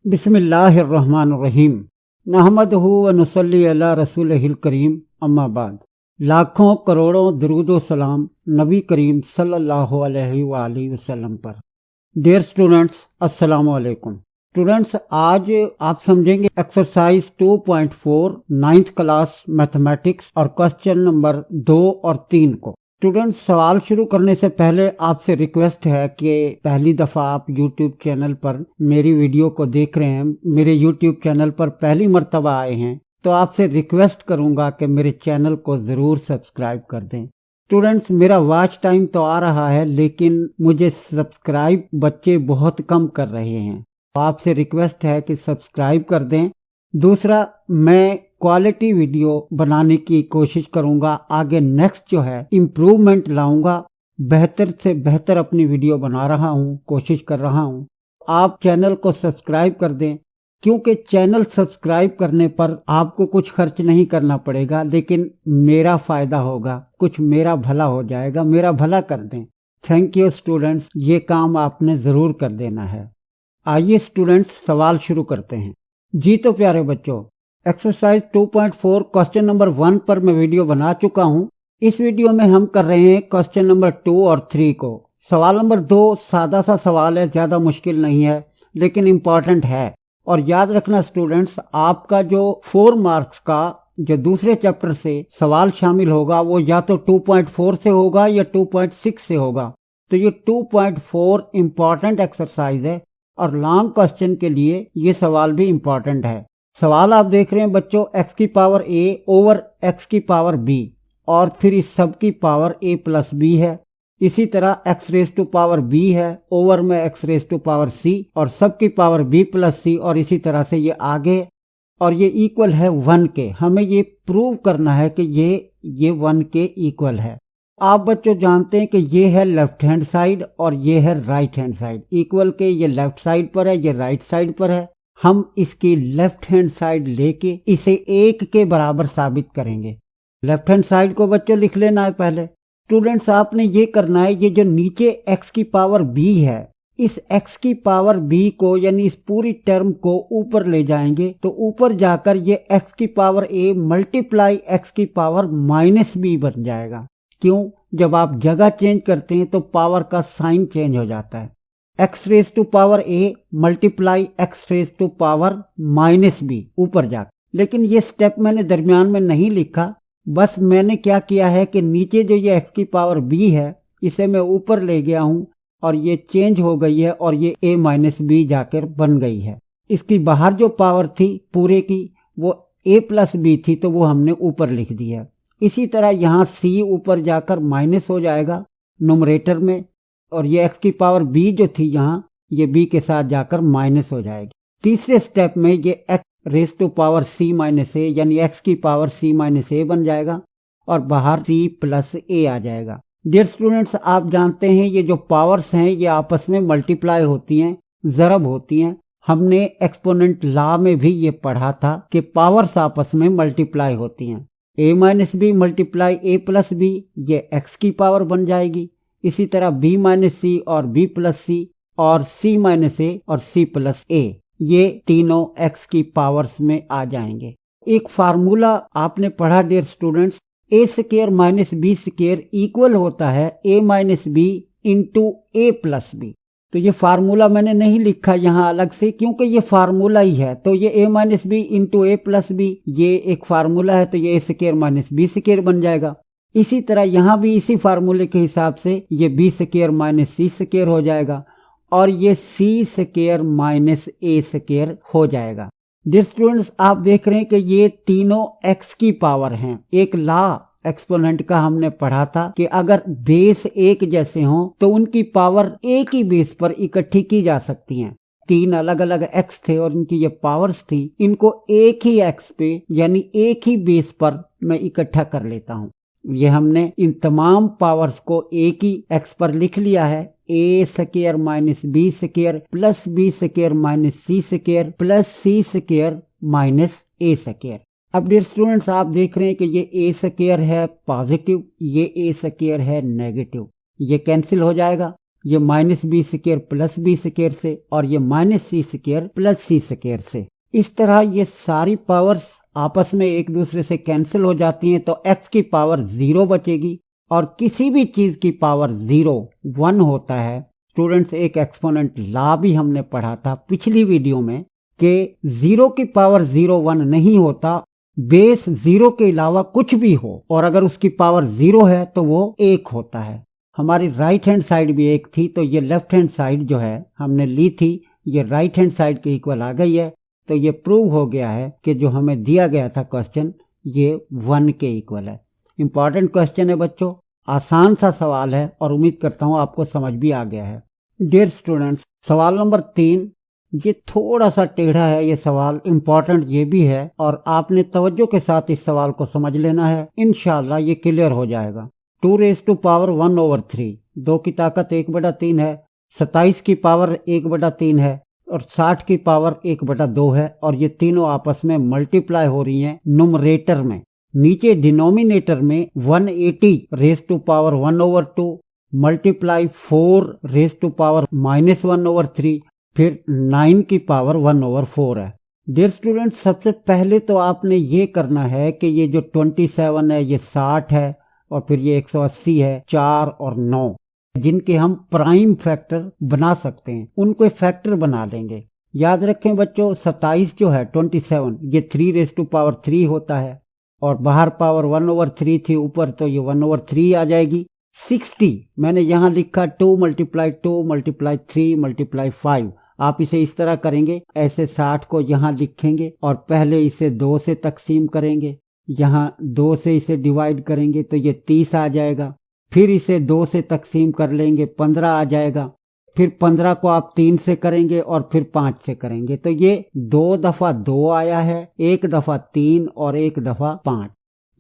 बिस्मिल्लाहिर्रहमानिर्रहीम। नहमदहु व नुसल्ली अला रसूलिहिल करीम, अम्मा बाद। लाखों करोड़ों दरूदो सलाम नबी करीम सल्लल्लाहु अलैहि वसल्लम पर। डियर स्टूडेंट्स, अस्सलाम वालेकुम। स्टूडेंट्स, आज आप समझेंगे एक्सरसाइज 2.4 9th क्लास मैथमेटिक्स और क्वेश्चन नंबर 2 और 3 को। स्टूडेंट्स, सवाल शुरू करने से पहले आपसे रिक्वेस्ट है कि पहली दफा आप YouTube चैनल पर मेरी वीडियो को देख रहे हैं, मेरे YouTube चैनल पर पहली मर्तबा आए हैं, तो आपसे रिक्वेस्ट करूंगा कि मेरे चैनल को जरूर सब्सक्राइब कर दें। स्टूडेंट्स, मेरा वॉच टाइम तो आ रहा है, लेकिन मुझे सब्सक्राइब बच्चे बहुत कम कर रहे हैं। तो आपसे रिक्वेस्ट है कि सब्सक्राइब कर दें। दूसरा, मैं क्वालिटी वीडियो बनाने की कोशिश करूंगा। आगे नेक्स्ट जो है इम्प्रूवमेंट लाऊंगा, बेहतर से बेहतर अपनी वीडियो बना रहा हूं, कोशिश कर रहा हूं। आप चैनल को सब्सक्राइब कर दें, क्योंकि चैनल सब्सक्राइब करने पर आपको कुछ खर्च नहीं करना पड़ेगा, लेकिन मेरा फायदा होगा, कुछ मेरा भला हो जाएगा। मेरा भला कर दें। थैंक यू स्टूडेंट्स, ये काम आपने जरूर कर देना है। आइए स्टूडेंट्स, सवाल शुरू करते हैं। जी तो प्यारे बच्चों, एक्सरसाइज 2.4 क्वेश्चन नंबर 1 पर मैं वीडियो बना चुका हूं। इस वीडियो में हम कर रहे हैं क्वेश्चन नंबर 2 और 3 को। सवाल नंबर 2 सादा सा सवाल है, ज्यादा मुश्किल नहीं है, लेकिन इम्पोर्टेंट है। और याद रखना स्टूडेंट्स, आपका जो 4 मार्क्स का जो दूसरे चैप्टर से सवाल शामिल होगा वो या तो 2.4 से होगा या 2.6 से होगा। तो ये 2.4 इम्पोर्टेंट एक्सरसाइज है और लॉन्ग क्वेश्चन के लिए ये सवाल भी इम्पोर्टेंट है। सवाल आप देख रहे हैं बच्चों, x की पावर a ओवर x की पावर b, और फिर इस सब की पावर a प्लस b है। इसी तरह x raise to power b है, ओवर में x raise to power c, और सब की पावर b प्लस c, और इसी तरह से ये आगे, और ये इक्वल है 1 के। हमें ये प्रूव करना है कि ये 1 के इक्वल है। आप बच्चों जानते हैं कि ये है लेफ्ट हैंड साइड और ये है राइट हैंड साइड। इक्वल के ये लेफ्ट साइड पर है, ये राइट साइड पर है। हम इसकी लेफ्ट हैंड साइड लेके इसे 1 के बराबर साबित करेंगे। लेफ्ट हैंड साइड को बच्चों लिख लेना है पहले। स्टूडेंट्स, आपने ये करना है, ये जो नीचे x की पावर b है, इस x की पावर b को यानी इस पूरी टर्म को ऊपर ले जाएंगे, तो ऊपर जाकर ये x की पावर a मल्टीप्लाई x की पावर माइनस b बन जाएगा। क्यों? जब आप जगह चेंज करते हैं तो पावर का साइन चेंज हो जाता है। x raise to power a multiply x raise to power minus b ऊपर जाकर। लेकिन ये स्टेप मैंने दरमियान में नहीं लिखा, बस मैंने क्या किया है कि नीचे जो ये x की पावर b है इसे मैं ऊपर ले गया हूं और ये चेंज हो गई है और ये a माइनस b जाकर बन गई है। इसकी बाहर जो पावर थी पूरे की वो a प्लस b थी, तो वो हमने ऊपर लिख दी है। इसी तरह यहाँ c ऊपर जाकर माइनस हो जाएगा नुमरेटर में, और ये x की पावर b जो थी यहाँ, ये b के साथ जाकर माइनस हो जाएगी। तीसरे स्टेप में ये x raise to power c minus a यानी x की पावर c माइनस a बन जाएगा और बाहर c प्लस a आ जाएगा। डियर स्टूडेंट्स, आप जानते हैं ये जो पावर्स हैं ये आपस में मल्टीप्लाई होती हैं, ज़रब होती हैं। हमने एक्सपोनेंट लॉ में भी ये पढ़ा था कि पावर्स आपस में मल्टीप्लाई होती हैं। a minus B multiply a plus B, ये x की पावर बन जाएगी। इसी तरह b माइनस सी और b प्लस सी और c माइनस a और c प्लस a, ये तीनों x की पावर्स में आ जाएंगे। एक फार्मूला आपने पढ़ा dear students, a square minus b square equal होता है a minus b into a plus b। तो ये फार्मूला मैंने नहीं लिखा यहाँ अलग से, क्योंकि ये फार्मूला ही है। तो ये a minus B into a plus b, ये एक फार्मूला है, तो ये a square minus b square बन जाएगा। इसी तरह यहाँ भी इसी फार्मूले के हिसाब से ये b square minus C square हो जाएगा और ये c square minus a square हो जाएगा। डियर स्टूडेंट्स, आप देख रहे हैं कि ये तीनों x की पावर हैं। एक लॉ एक्सपोनेंट का हमने पढ़ा था कि अगर बेस एक जैसे हों तो उनकी पावर एक ही बेस पर इकट्ठी की जा सकती हैं। 3 अलग अलग x थे और इनकी ये पावर्स थी, इनको एक ही x पे यानी एक ही बेस पर मैं इकट्ठा कर लेता हूँ। ये हमने इन तमाम पावर्स को एक ही x पर लिख लिया है। a square minus b square plus b square minus c square plus c square minus a square. अब डियर स्टूडेंट्स, आप देख रहे हैं कि ये a स्क्वायर है पॉजिटिव, ये a स्क्वायर है नेगेटिव, ये कैंसिल हो जाएगा। ये minus B square plus B square से, और ये minus C square plus C square से। इस तरह ये सारी पावर्स आपस में एक दूसरे से कैंसिल हो जाती हैं, तो x की पावर 0 बचेगी। और किसी भी चीज की पावर 0 1 होता है। स्टूडेंट्स, एक एक्सपोनेंट लॉ भी हमने पढ़ा था पिछली वीडियो में कि 0 की पावर 0 1 नहीं होता, बेस 0 के अलावा कुछ भी हो और अगर उसकी पावर 0 है तो वो 1 होता है। हमारी राइट हैंड साइड भी 1 थी, तो ये लेफ्ट हैंड साइड जो है हमने ली थी, ये राइट हैंड साइड के इक्वल आ गई है। तो ये प्रूव हो गया है कि जो हमें दिया गया था क्वेश्चन, ये 1 के इक्वल है। इंपॉर्टेंट क्वेश्चन है बच्चों, आसान सा सवाल है और उम्मीद करता हूं आपको समझ भी आ गया है। डियर स्टूडेंट्स, सवाल नंबर 3 ये थोड़ा सा टेढ़ा है, ये सवाल इम्पोर्टेंट ये भी है और आपने तवज्जो के साथ इस सवाल को समझ लेना है। इंशाल्लाह ये क्लियर हो जाएगा। 2 रेज़ टू पावर 1/3, 2 की ताकत 1/3 है, 27 की पावर 1/3 है और 60 की पावर 1/2 है, और ये तीनों आपस में मल्टीप्लाई हो रही हैं नुमरेटर में। नीचे डिनोमिनेटर में 180 raise to power 1/2 multiply 4 raise to power -1/3, फिर 9 की पावर 1/4 है। डियर स्टूडेंट्स, सबसे पहले तो आपने ये करना है कि ये जो 27 है ये 60 है और फिर ये 180 है, 4 और 9 जिनके हम प्राइम फैक्टर बना सकते हैं, उनको फैक्टर बना लेंगे। याद रखें बच्चों, 27 जो है 27 ये 3 रेज़ टू पावर 3 होता है और बाहर पावर 1/3 थी ऊपर, तो ये 1/3 आ जाएगी। 60 मैंने यहाँ लिखा 2 × 2 × 3 × 5। आप इसे इस तरह करेंगे, ऐसे 60 को यहाँ लिखेंगे और पहले इसे 2 से तकसीम करेंगे, यहाँ 2 से इसे डिवाइड करेंगे तो ये 30 आ जाएगा। फिर इसे 2 से तकसीम कर लेंगे, 15 आ जाएगा। फिर 15 को आप 3 से करेंगे और फिर 5 से करेंगे, तो ये 2 दफा 2 आया है, 1 दफा 3 और 1 दफा 5,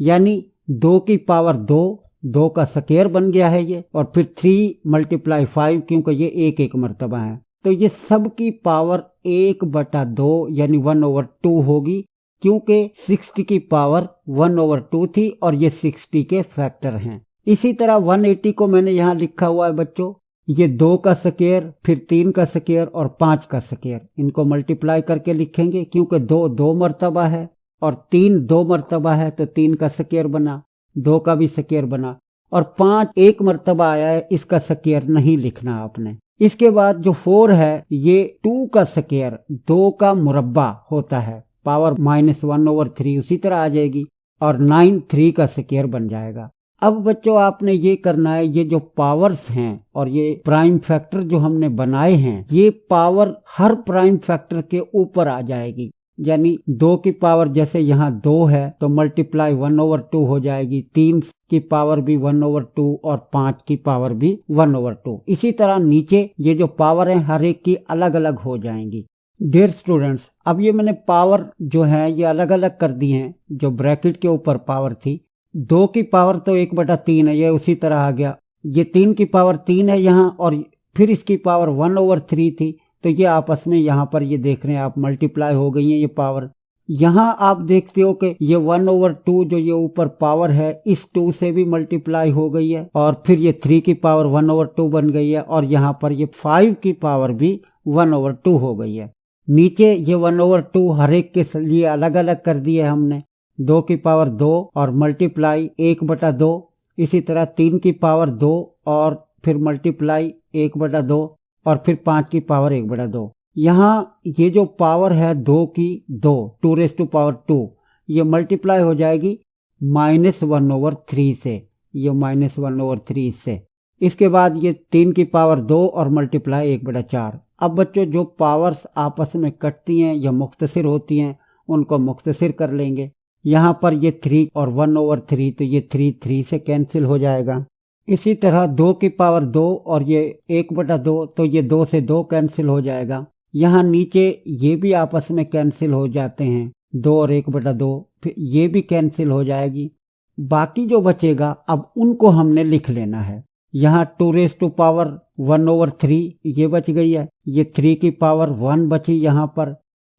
यानी 2 की पावर 2 का स्क्वायर बन गया है ये, और फिर 3 × 5 क्योंकि ये 1 मरतबा है, तो ये सब की पावर 1/2 यानी 1/2 होगी, क्योंकि 60 की पावर 1/2 थी और ये 60 के फैक्टर हैं। इसी तरह 180 को मैंने यहाँ लिखा हुआ है बच्चों, ये 2 का स्क्वायर, फिर 3 का स्क्वायर और 5 का स्क्वायर, इनको मल्टीप्लाई करके लिखेंगे क्योंकि 2 मरतबा है और 3 2 मरतबा है, तो 3 का स्क्वायर बना, 2 का भी स्क्वायर बना, और 5 1 मरतबा आया है, इसका स्क्वायर नहीं लिखना आपने। इसके बाद जो 4 है ये 2 का स्क्वायर 2 का मुरब्बा होता है, पावर -1/3 उसी तरह आ जाएगी, और 9 3 का स्क्वायर बन जाएगा। अब बच्चों आपने ये करना है, ये जो पावर्स हैं और ये प्राइम फैक्टर जो हमने बनाए हैं, ये पावर हर प्राइम फैक्टर के ऊपर आ जाएगी। यानी 2 की पावर जैसे यहाँ 2 है तो मल्टीप्लाई 1/2 हो जाएगी, 3 की पावर भी 1/2 और 5 की पावर भी 1/2। इसी तरह नीचे ये जो पावर है हर एक की अलग अलग हो जाएंगी। डियर स्टूडेंट्स, अब ये मैंने पावर जो है ये अलग अलग कर दी हैं। जो ब्रैकेट के ऊपर पावर थी, 2 की पावर तो 1/3 है, ये उसी तरह आ गया। ये 3 की पावर 3 है यहाँ, और फिर इसकी पावर 1/3 थी, तो ये आपस में यहाँ पर ये देख रहे हैं आप मल्टीप्लाई हो गई है ये पावर। यहाँ आप देखते हो कि ये 1/2 जो ये ऊपर पावर है इस 2 से भी मल्टीप्लाई हो गई है, और फिर ये 3 की पावर 1/2 बन गई है, और यहाँ पर ये 5 की पावर भी 1/2 हो गई है। नीचे ये 1/2 हर एक के लिए अलग अलग कर दिया हमने, 2 की पावर 2 और मल्टीप्लाई 1/2, इसी तरह 3 की पावर 2 और फिर मल्टीप्लाई 1/2, और फिर 5 की पावर 1/2। यहाँ ये जो पावर है 2 की 2 रेज़ टू पावर 2, ये मल्टीप्लाई हो जाएगी -1/3 से, ये -1/3 से। इसके बाद ये 3 की पावर 2 और मल्टीप्लाई 1/4। अब बच्चों जो पावर्स आपस में कटती हैं या मुख्तसिर होती हैं उनको मुख्तसिर कर लेंगे। यहाँ पर ये 3 और 1/3, तो ये 3 से कैंसिल हो जाएगा। इसी तरह 2 की पावर 2 और ये 1/2, तो ये 2 से 2 कैंसिल हो जाएगा। यहाँ नीचे ये भी आपस में कैंसिल हो जाते हैं, 2 और 1/2, फिर ये भी कैंसिल हो जाएगी। बाकी जो बचेगा अब उनको हमने लिख लेना है। यहाँ 2 रेज़ टू पावर 1/3 ये बच गई है, ये 3 की पावर 1 बची यहाँ पर।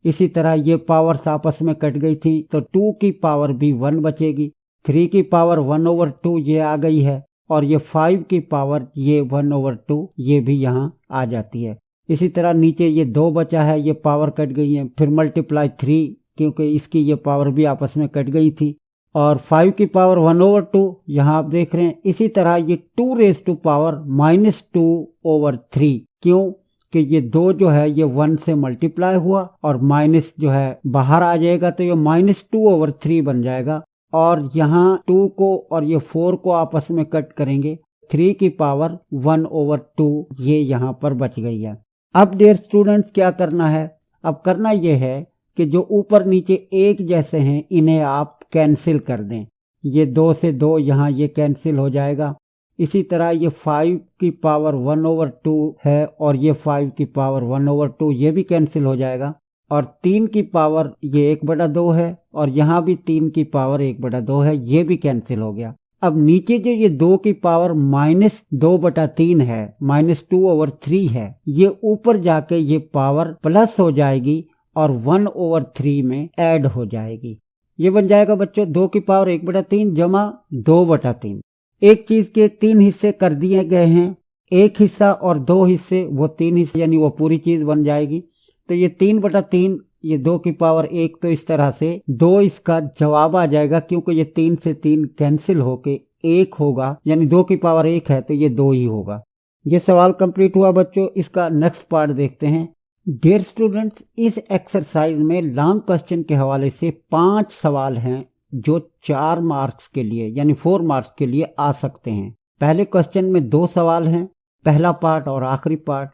इसी तरह ये पावर्स आपस में कट गई थी, तो 2 की पावर भी 1 बचेगी, 3 की पावर 1/2 ये आ गई है, और ये 5 की पावर ये 1/2 ये भी यहाँ आ जाती है। इसी तरह नीचे ये 2 बचा है, ये पावर कट गई है, फिर मल्टीप्लाई 3 क्योंकि इसकी ये पावर भी आपस में कट गई थी, और 5 की पावर 1/2 यहाँ आप देख रहे हैं। इसी तरह ये 2 रेज़ टू पावर -2/3 क्यों कि ये 2 जो है ये 1 से मल्टीप्लाई हुआ और माइनस जो है बाहर आ जाएगा तो ये -2/3 बन जाएगा, और यहाँ 2 को और ये 4 को आपस में कट करेंगे, 3 की पावर 1/2 ये यहाँ पर बच गई है। अब डियर स्टूडेंट्स क्या करना है, अब करना ये है कि जो ऊपर नीचे एक जैसे हैं इन्हें आप कैंसिल कर दें। ये 2 से 2 यहाँ ये कैंसिल हो जाएगा। इसी तरह ये 5 की पावर 1/2 है और ये 5 की पावर 1/2 ये भी कैंसिल हो जाएगा, और 3 की पावर ये 1/2 है और यहाँ भी 3 की पावर 1/2 है, ये भी कैंसिल हो गया। अब नीचे जो ये 2 की पावर -2/3 है, -2/3 है, ये ऊपर जाके ये पावर प्लस हो जाएगी और 1/3 में ऐड हो जाएगी। ये बन जाएगा बच्चों 2 की पावर 1/3 जमा 2/3। एक चीज के 3 हिस्से कर दिए गए हैं, एक हिस्सा और 2 हिस्से, वो 3 हिस्से यानी वो पूरी चीज बन जाएगी। तो ये 3/3 ये 2 की पावर 1, तो इस तरह से 2 इसका जवाब आ जाएगा क्योंकि ये 3 से 3 कैंसिल होके 1 होगा, यानी 2 की पावर 1 है तो ये 2 ही होगा। ये सवाल कंप्लीट हुआ बच्चों। इसका नेक्स्ट पार्ट देखते हैं। डियर स्टूडेंट्स, इस एक्सरसाइज में लॉन्ग क्वेश्चन के हवाले से 5 सवाल हैं जो 4 मार्क्स के लिए यानी 4 मार्क्स के लिए आ सकते हैं। पहले क्वेश्चन में 2 सवाल हैं, पहला पार्ट और आखिरी पार्ट।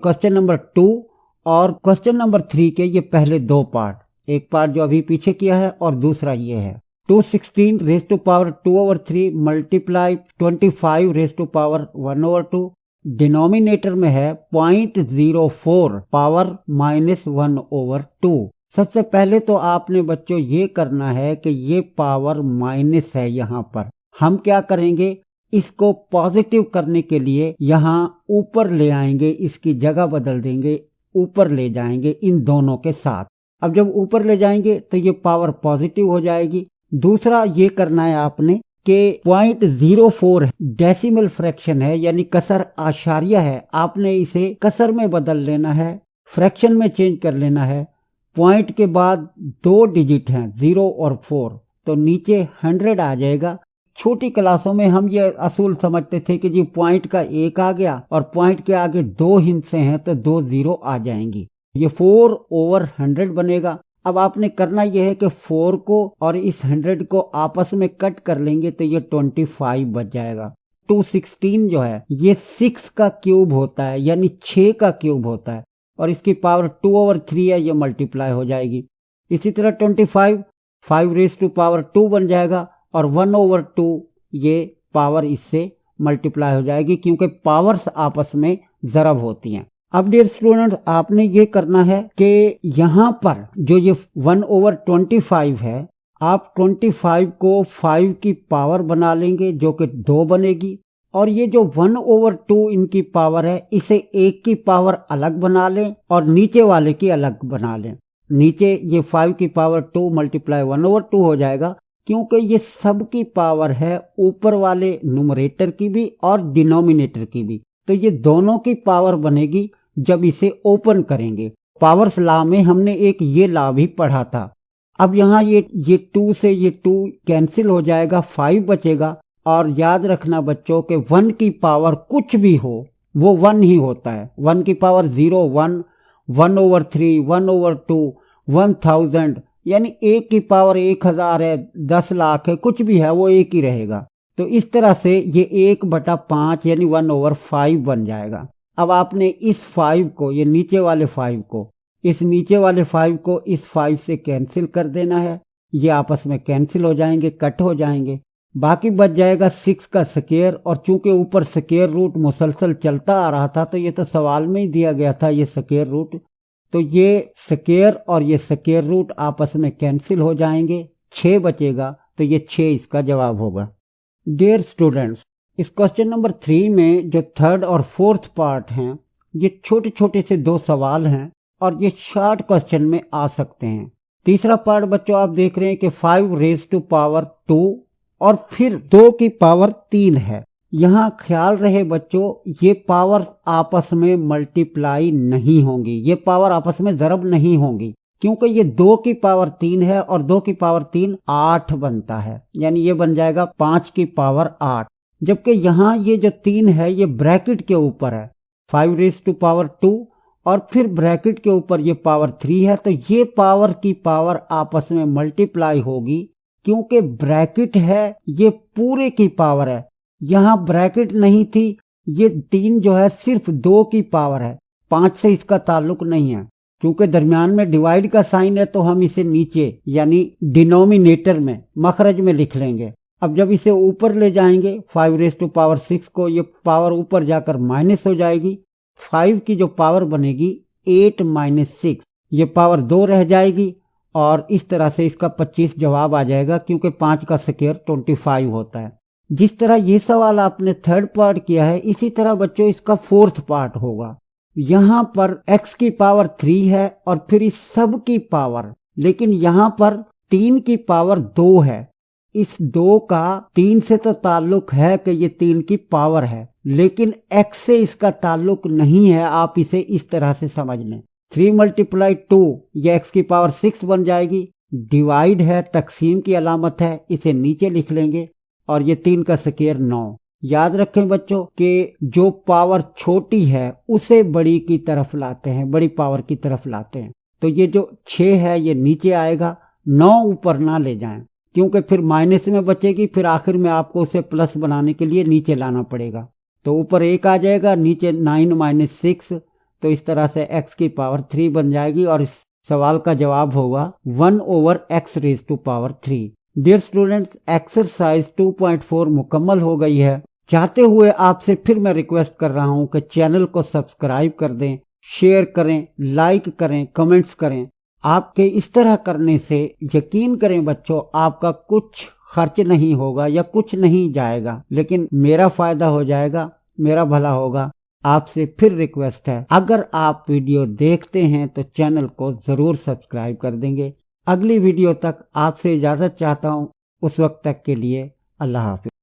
क्वेश्चन नंबर 2 और क्वेश्चन नंबर 3 के ये पहले 2 पार्ट, एक पार्ट जो अभी पीछे किया है और दूसरा ये है। 216 raise to power 2/3 multiply 25 raise to power 1/2, denominator में है 0.04 पावर -1/2। सबसे पहले तो आपने बच्चों ये करना है कि ये पावर माइनस है, यहाँ पर हम क्या करेंगे, इसको पॉजिटिव करने के लिए यहाँ ऊपर ले आएंगे, इसकी जगह बदल देंगे, ऊपर ले जाएंगे इन दोनों के साथ। अब जब ऊपर ले जाएंगे तो ये पावर पॉजिटिव हो जाएगी। दूसरा ये करना है आपने कि 0.04 डेसिमल फ्रैक्शन है यानी कसर आशार्य है, आपने इसे कसर में बदल लेना है, फ्रैक्शन में चेंज कर लेना है। पॉइंट के बाद 2 डिजिट हैं 0 और 4, तो नीचे 100 आ जाएगा। छोटी क्लासों में हम ये असूल समझते थे कि जी पॉइंट का 1 आ गया और पॉइंट के आगे 2 हिस्से हैं तो 2 0 आ जाएंगी, ये 4/100 बनेगा। अब आपने करना यह है कि 4 को और इस 100 को आपस में कट कर लेंगे तो ये 25 बच जाएगा। 216 जो है ये 6 का क्यूब होता है यानी 6 का क्यूब होता है, और इसकी पावर 2/3 है, ये मल्टीप्लाई हो जाएगी। इसी तरह 25 5 रेज़ टू पावर 2 बन जाएगा और 1/2 ये पावर इससे मल्टीप्लाई हो जाएगी क्योंकि पावर्स आपस में ज़रब होती हैं। अब डियर स्टूडेंट, आपने ये करना है कि यहाँ पर जो ये 1/25 है, आप 25 को 5 की पावर बना लेंगे जो कि 2 बनेगी, और ये जो 1/2 इनकी पावर है इसे 1 की पावर अलग बना लें और नीचे वाले की अलग बना लें। नीचे ये 5 की पावर 2 मल्टीप्लाई 1/2 हो जाएगा क्योंकि ये सब की पावर है, ऊपर वाले न्यूमरेटर की भी और डिनोमिनेटर की भी, तो ये दोनों की पावर बनेगी जब इसे ओपन करेंगे। पावर्स लॉ में हमने एक ये लॉ भी पढ़ा था। अब यहाँ ये 2 से ये 2 कैंसिल हो जाएगा, 5 बचेगा, और याद रखना बच्चों के 1 की पावर कुछ भी हो वो 1 ही होता है। 1 की पावर 0 1 1/3 1/2 1000 यानी 1 की पावर 1000 है, 10 लाख है, कुछ भी है वो 1 ही रहेगा। तो इस तरह से ये 1/5 यानी 1/5 बन जाएगा। अब आपने इस 5 को, ये नीचे वाले 5 को, इस नीचे वाले 5 को इस 5 से कैंसिल कर देना है, ये आपस में कैंसिल हो जाएंगे, कट हो जाएंगे। बाकी बच जाएगा 6 का स्क्वायर, और चूंकि ऊपर स्क्वायर रूट मुसलसल चलता आ रहा था तो ये तो सवाल में ही दिया गया था ये स्क्वायर रूट, तो ये स्क्वायर और ये स्क्वायर रूट आपस में कैंसिल हो जाएंगे, 6 बचेगा, तो ये 6 इसका जवाब होगा। डियर स्टूडेंट्स, इस क्वेश्चन नंबर 3 में जो 3rd और 4th पार्ट हैं, ये छोटे छोटे से 2 सवाल हैं और ये शॉर्ट क्वेश्चन में आ सकते हैं। तीसरा पार्ट बच्चों आप देख रहे हैं कि 5 रेज़ टू पावर 2 और फिर 2 की पावर 3 है। यहाँ ख्याल रहे बच्चों, ये पावर आपस में मल्टीप्लाई नहीं होंगी, ये पावर आपस में ज़रब नहीं होंगी, क्योंकि ये 2 की पावर 3 है और 2 की पावर 3 8 बनता है, यानी ये बन जाएगा 5 की पावर 8। जबकि यहाँ ये जो 3 है ये ब्रैकेट के ऊपर है, 5 रेज़ टू पावर 2 और फिर ब्रैकेट के ऊपर ये पावर 3 है, तो ये पावर की पावर आपस में मल्टीप्लाई होगी, क्योंकि ब्रैकेट है ये पूरे की पावर है। यहाँ ब्रैकेट नहीं थी, ये 3 जो है सिर्फ 2 की पावर है, 5 से इसका ताल्लुक नहीं है। क्योंकि दरमियान में डिवाइड का साइन है तो हम इसे नीचे यानी डिनोमिनेटर में, मखरज में लिख लेंगे। अब जब इसे ऊपर ले जाएंगे 5 रेज़ टू पावर 6 को, ये पावर ऊपर जाकर माइनस हो जाएगी, 5 की जो पावर बनेगी 8 माइनस 6, ये पावर 2 रह जाएगी और इस तरह से इसका 25 जवाब आ जाएगा, क्योंकि 5 का स्क्वायर 25 होता है। जिस तरह ये सवाल आपने थर्ड पार्ट किया है, इसी तरह बच्चों इसका फोर्थ पार्ट होगा। यहाँ पर x की पावर 3 है और फिर इस सब की पावर, लेकिन यहाँ पर 3 की पावर 2 है। इस 2 का 3 से तो ताल्लुक है कि ये 3 की पावर है, लेकिन x से इसका ताल्लुक नहीं है। आप इसे इस तरह से समझ लें, 3 मल्टीप्लाई 2 ये x की पावर 6 बन जाएगी। डिवाइड है, तकसीम की अलामत है, इसे नीचे लिख लेंगे और ये 3 का स्क्वायर 9। याद रखें बच्चों कि जो पावर छोटी है उसे बड़ी की तरफ लाते हैं, बड़ी पावर की तरफ लाते हैं। तो ये जो 6 है ये नीचे आएगा, 9 ऊपर ना ले जाएं, क्योंकि फिर माइनस में बचेगी, फिर आखिर में आपको उसे प्लस बनाने के लिए नीचे लाना पड़ेगा। तो ऊपर 1 आ जाएगा, नीचे 9 माइनस 6, तो इस तरह से x की पावर 3 बन जाएगी और इस सवाल का जवाब होगा 1/x raise to power 3। Dear students, exercise 2.4 मुकम्मल हो गई है। चाहते हुए आपसे फिर मैं रिक्वेस्ट कर रहा हूं कि चैनल को सब्सक्राइब कर दें, शेयर करें, लाइक करें, कमेंट्स करें। आपके इस तरह करने से यकीन करें बच्चों, आपका कुछ खर्च नहीं होगा या कुछ नहीं जाएगा, लेकिन मेरा फायदा हो जाएगा, मेरा भला होगा। आपसे फिर रिक्वेस्ट है, अगर आप वीडियो देखते हैं तो चैनल को जरूर सब्सक्राइब कर देंगे। अगली वीडियो तक आपसे इजाजत चाहता हूं, उस वक्त तक के लिए अल्लाह हाफिज।